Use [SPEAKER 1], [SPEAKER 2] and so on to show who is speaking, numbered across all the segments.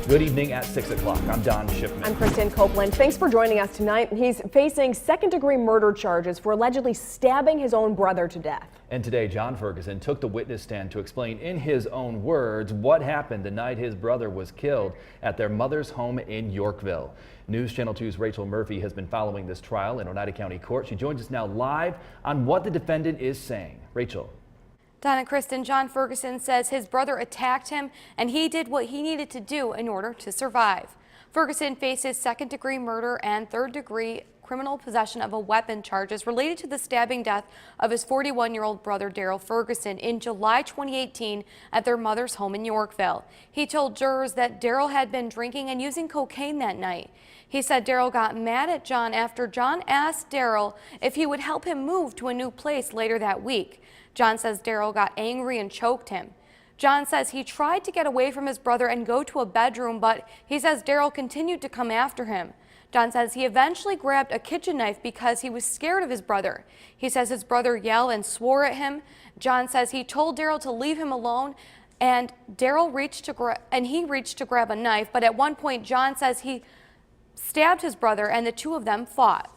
[SPEAKER 1] Good evening at 6 o'clock. I'm Don Shipman.
[SPEAKER 2] I'm Kristen Copeland. Thanks for joining us tonight. He's facing second-degree murder charges for allegedly stabbing his own brother to death. And today, John Ferguson took the witness stand to explain in his own words what happened the night his brother was killed at their mother's home in Yorkville. News Channel 2's Rachel Murphy has been following this trial in Oneida County Court. She joins us now live on what the defendant is saying. Rachel.
[SPEAKER 3] Don and Kristen, John Ferguson says his brother attacked him and he did what he needed to do in order to survive. Ferguson faces second-degree murder and third-degree criminal possession of a weapon charges related to the stabbing death of his 41-year-old brother Daryl Ferguson in July 2018 at their mother's home in Yorkville. He told jurors that Daryl had been drinking and using cocaine that night. He said Daryl got mad at John after John asked Daryl if he would help him move to a new place later that week. John says Daryl got angry and choked him. John says he tried to get away from his brother and go to a bedroom, but he says Daryl continued to come after him. John says he eventually grabbed a kitchen knife because he was scared of his brother. He says his brother yelled and swore at him. John says he told Daryl to leave him alone, and Daryl reached to grab a knife, but at one point John says he stabbed his brother and the two of them fought.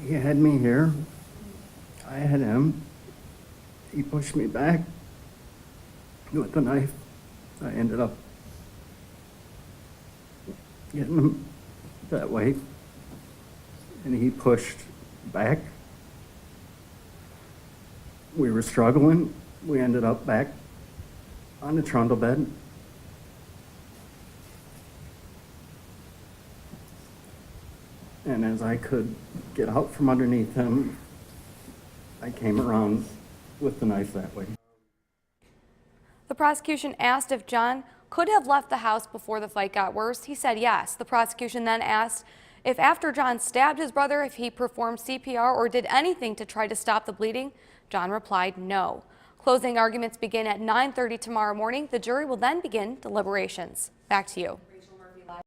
[SPEAKER 4] He had me here. I had him. He pushed me back with the knife. I ended up getting him that way, and he pushed back. We were struggling. We ended up back on the trundle bed. And as I could get out from underneath him, I came around with the knife that way.
[SPEAKER 3] The prosecution asked if John could have left the house before the fight got worse. He said yes. The prosecution then asked if after John stabbed his brother, if he performed CPR or did anything to try to stop the bleeding. John replied no. Closing arguments begin at 9:30 tomorrow morning. The jury will then begin deliberations. Back to you.